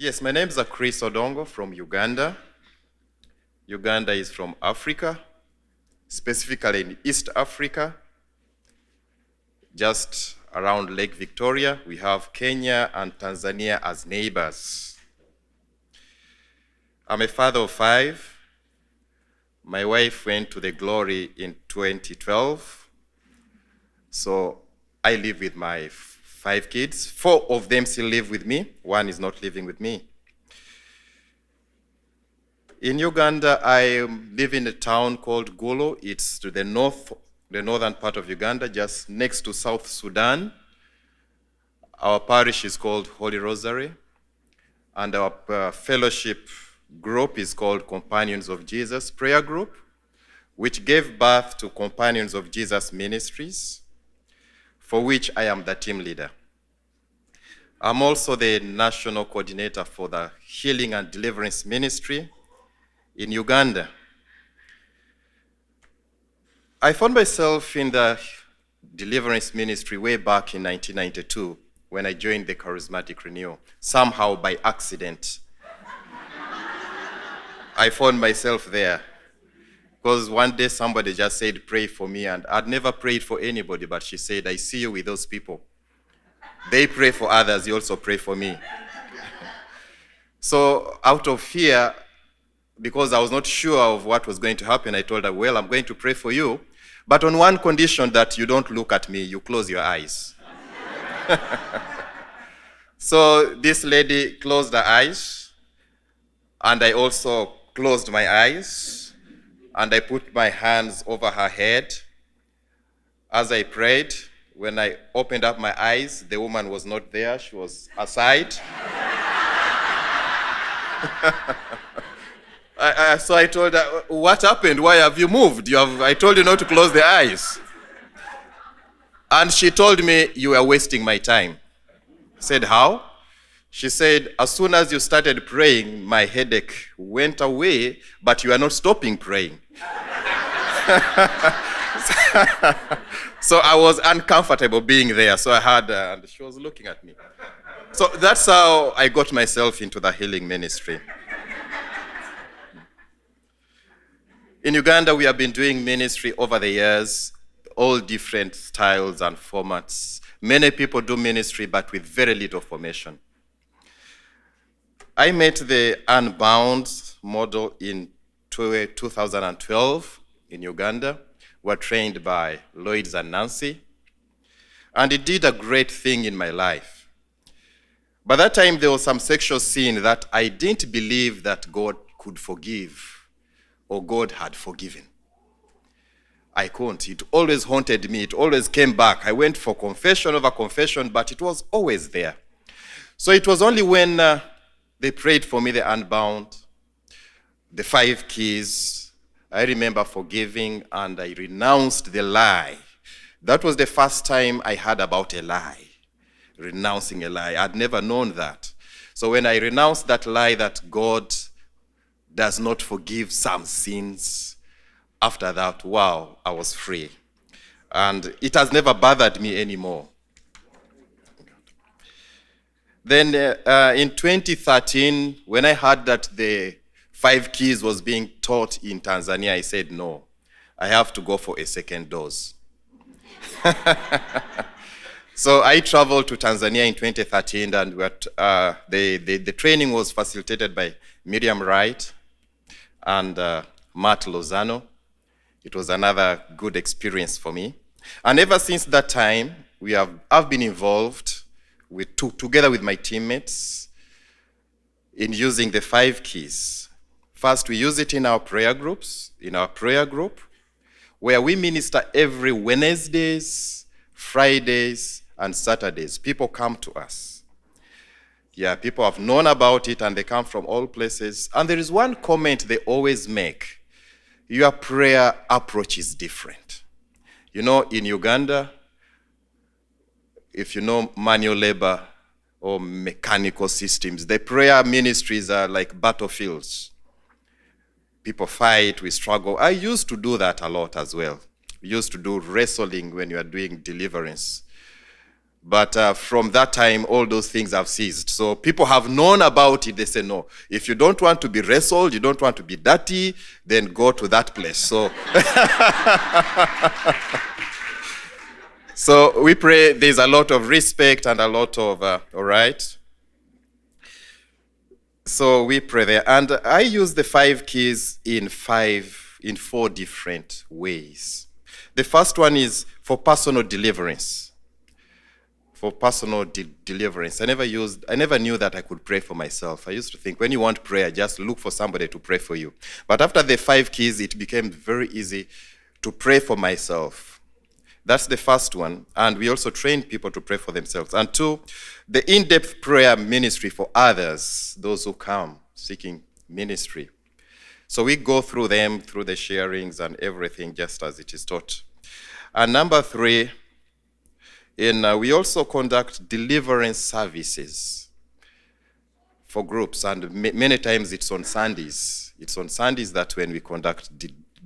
Yes, my name is Chris Odongo from Uganda. Uganda is from Africa, specifically in East Africa, just around Lake Victoria. We have Kenya and Tanzania as neighbors. I'm a father of 5. My wife went to the glory in 2012. So I live with my 5 kids. 4 of them still live with me. 1 is not living with me. In Uganda, I live in a town called Gulu. It's to the northern part of Uganda, just next to South Sudan. Our parish is called Holy Rosary, and our fellowship group is called Companions of Jesus Prayer Group, which gave birth to Companions of Jesus Ministries, for which I am the team leader. I'm also the national coordinator for the Healing and Deliverance Ministry in Uganda. I found myself in the deliverance ministry way back in 1992 when I joined the Charismatic Renewal, somehow by accident. I found myself there because one day somebody just said, pray for me, and I'd never prayed for anybody, but she said, I see you with those people. They pray for others, you also pray for me. So out of fear, because I was not sure of what was going to happen, I told her, well, I'm going to pray for you, but on one condition, that you don't look at me, you close your eyes. So this lady closed her eyes, and I also closed my eyes, and I put my hands over her head. As I prayed, when I opened up my eyes, the woman was not there, she was aside. So I told her, what happened? Why have you moved? I told you not to close the eyes. And she told me, you were wasting my time. I said, how? She said, as soon as you started praying, my headache went away, but you are not stopping praying. So I was uncomfortable being there. So I had, and she was looking at me. So that's how I got myself into the healing ministry. In Uganda, we have been doing ministry over the years, all different styles and formats. Many people do ministry, but with very little formation. I met the Unbound model in 2012 in Uganda. We were trained by Lloyds and Nancy, and it did a great thing in my life. By that time, there was some sexual sin that I didn't believe that God could forgive, or God had forgiven. I couldn't. It always haunted me. It always came back. I went for confession over confession, but it was always there. So it was only when they prayed for me, the Unbound, the 5 keys, I remember forgiving, and I renounced the lie. That was the first time I heard about a lie, renouncing a lie. I'd never known that. So when I renounced that lie that God does not forgive some sins, after that, wow, I was free. And it has never bothered me anymore. Then in 2013, when I heard that the 5 keys was being taught in Tanzania, I said, no, I have to go for a second dose. So I traveled to Tanzania in 2013, and the training was facilitated by Miriam Wright and Matt Lozano. It was another good experience for me. And ever since that time, I've been involved together with my teammates in using the 5 keys. First, we use it in our prayer groups, in our prayer group, where we minister every Wednesdays, Fridays, and Saturdays. People come to us. Yeah, people have known about it, and they come from all places. And there is one comment they always make. Your prayer approach is different. You know, in Uganda, if you know manual labor or mechanical systems, the prayer ministries are like battlefields. People fight, we struggle. I used to do that a lot as well. We used to do wrestling when you are doing deliverance. But from that time, all those things have ceased. So people have known about it. They say, no, if you don't want to be wrestled, you don't want to be dirty, then go to that place. So, so we pray there's a lot of respect and a lot of, all right? So we pray there. And I use the 5 keys in 4 different ways. The first one is for personal deliverance. For personal deliverance. I never knew that I could pray for myself. I used to think when you want prayer, just look for somebody to pray for you. But after the 5 keys, it became very easy to pray for myself. That's the first one. And we also train people to pray for themselves. And 2, the in-depth prayer ministry for others, those who come seeking ministry. So we go through them, through the sharings and everything, just as it is taught. And number 3, we also conduct deliverance services for groups, and many times it's on Sundays. It's on Sundays that when we conduct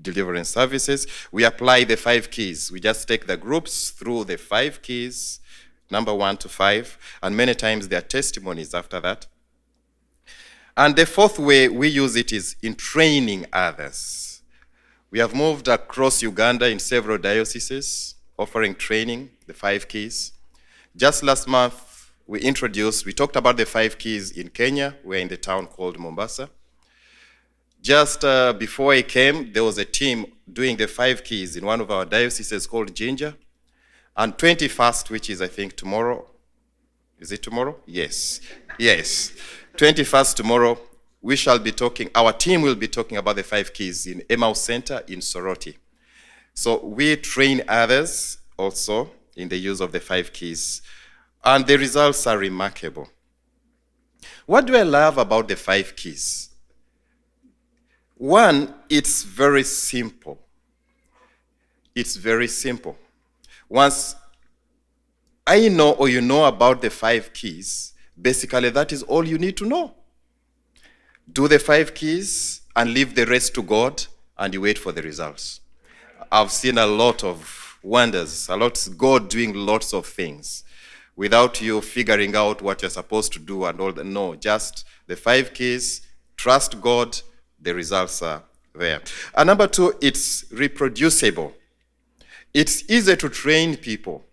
deliverance services, we apply the 5 keys. We just take the groups through the 5 keys, number 1 to 5, and many times there are testimonies after that. And the 4th way we use it is in training others. We have moved across Uganda in several dioceses, offering training, the 5 keys. Just last month, we talked about the 5 keys in Kenya. We're in the town called Mombasa. Just before I came, there was a team doing the 5 keys in one of our dioceses called Ginger. And 21st, which is I think tomorrow. Is it tomorrow? Yes. Yes. 21st tomorrow, our team will be talking about the 5 keys in Emmaus Center in Soroti. So we train others also in the use of the 5 keys, and the results are remarkable. What do I love about the 5 keys? One, it's very simple. It's very simple. Once I know or you know about the 5 keys, basically that is all you need to know. Do the 5 keys and leave the rest to God, and you wait for the results. I've seen a lot of wonders, God doing lots of things without you figuring out what you're supposed to do and all that. No, just the 5 keys, trust God, the results are there. And number 2, it's reproducible. It's easy to train people,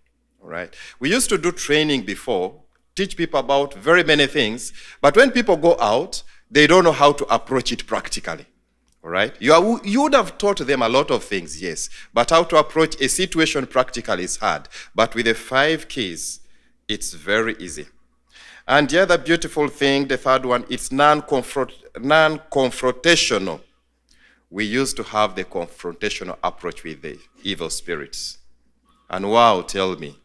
all right? We used to do training before, teach people about very many things, but when people go out, they don't know how to approach it practically. All right? You would have taught them a lot of things, yes. But how to approach a situation practically is hard. But with the 5 keys, it's very easy. And the other beautiful thing, the 3rd one, it's non-confrontational. We used to have the confrontational approach with the evil spirits. And wow, tell me.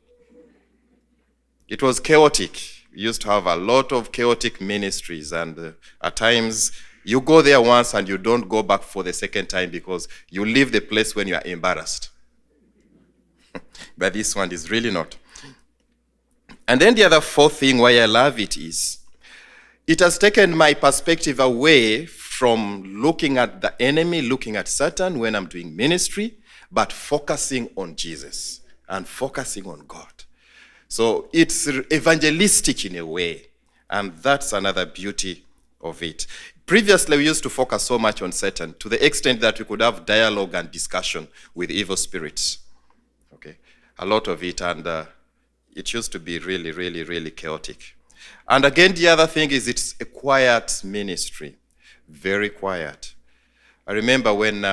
It was chaotic. We used to have a lot of chaotic ministries, and at times, you go there once and you don't go back for the second time because you leave the place when you are embarrassed. But this one is really not. And then the other 4th thing why I love it is, it has taken my perspective away from looking at the enemy, looking at Satan when I'm doing ministry, but focusing on Jesus and focusing on God. So it's evangelistic in a way, and that's another beauty of it. Previously, we used to focus so much on Satan to the extent that we could have dialogue and discussion with evil spirits. Okay, a lot of it, and it used to be really, really, really chaotic. And again, the other thing is it's a quiet ministry, very quiet. I remember when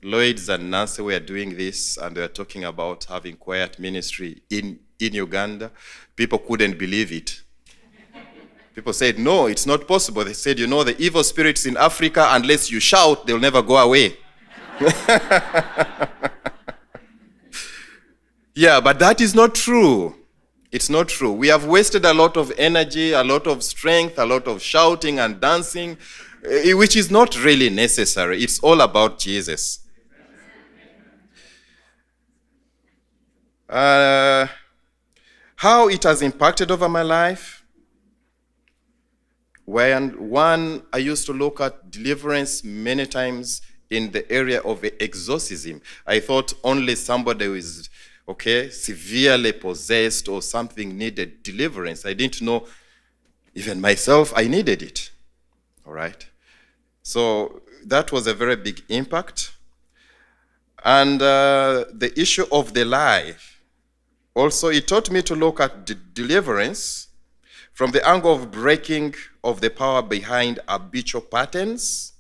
Lloyds and Nancy were doing this, and they were talking about having quiet ministry in Uganda. People couldn't believe it. People said, no, it's not possible. They said, the evil spirits in Africa, unless you shout, they'll never go away. Yeah, but that is not true. It's not true. We have wasted a lot of energy, a lot of strength, a lot of shouting and dancing, which is not really necessary. It's all about Jesus. How it has impacted over my life? One, I used to look at deliverance many times in the area of exorcism. I thought only somebody who is okay, severely possessed or something needed deliverance. I didn't know, even myself, I needed it. All right? So that was a very big impact. And the issue of the lie, also, it taught me to look at deliverance from the angle of breaking of the power behind habitual patterns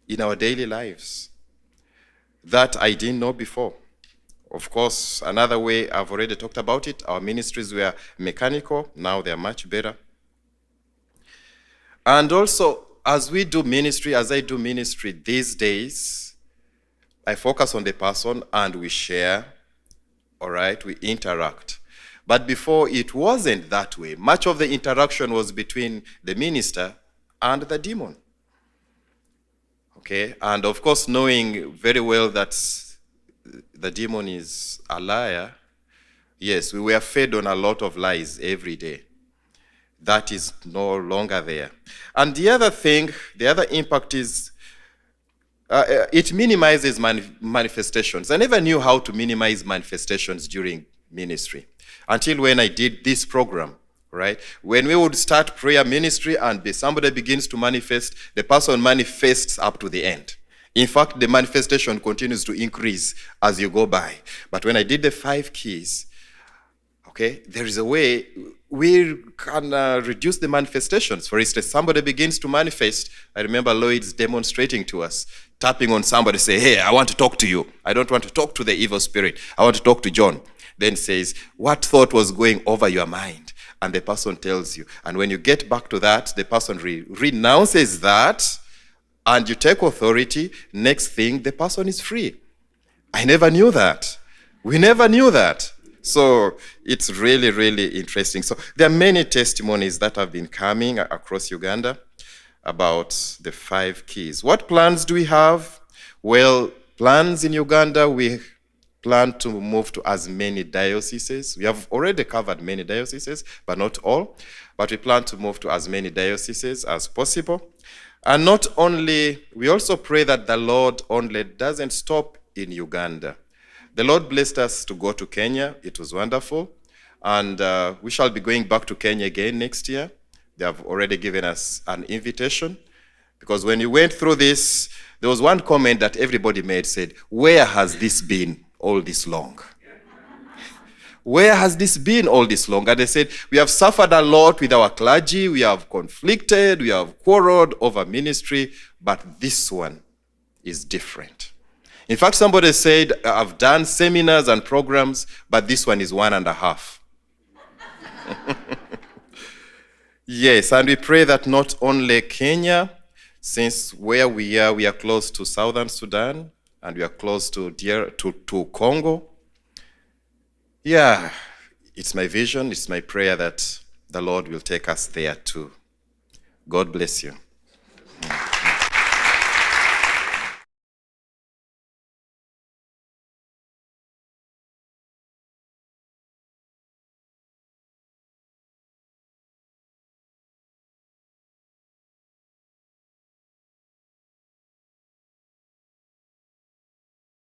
in our daily lives that I didn't know before. Of course, another way, I've already talked about it, our ministries were mechanical, now they're much better. And also, as we do ministry, as I do ministry these days, I focus on the person and we share, all right, we interact. But before, it wasn't that way. Much of the interaction was between the minister and the demon. Okay, and of course, knowing very well that the demon is a liar, yes, we were fed on a lot of lies every day. That is no longer there. And the other thing, the other impact is it minimizes manifestations. I never knew how to minimize manifestations during ministry until when I did this program, right? When we would start prayer ministry and somebody begins to manifest, the person manifests up to the end. In fact, the manifestation continues to increase as you go by. But when I did the 5 keys, okay, there is a way we can reduce the manifestations. For instance, somebody begins to manifest. I remember Lloyd's demonstrating to us, tapping on somebody, say, hey, I want to talk to you. I don't want to talk to the evil spirit. I want to talk to John. Then says, what thought was going over your mind? And the person tells you. And when you get back to that, the person renounces that, and you take authority. Next thing, the person is free. I never knew that. We never knew that. So it's really, really interesting. So there are many testimonies that have been coming across Uganda about the 5 keys. What plans do we have? Well, plans in Uganda, we plan to move to as many dioceses. We have already covered many dioceses, but not all. But we plan to move to as many dioceses as possible. And not only, we also pray that the Lord only doesn't stop in Uganda. The Lord blessed us to go to Kenya. It was wonderful. And we shall be going back to Kenya again next year. They have already given us an invitation. Because when you went through this, there was one comment that everybody made, said, where has this been all this long? Where has this been all this long? And they said, we have suffered a lot with our clergy. We have conflicted. We have quarreled over ministry. But this one is different. In fact, somebody said, I've done seminars and programs, but this one is 1.5. Yes, and we pray that not only Kenya, since where we are close to Southern Sudan, and we are close to Congo. Yeah, it's my vision, it's my prayer that the Lord will take us there too. God bless you.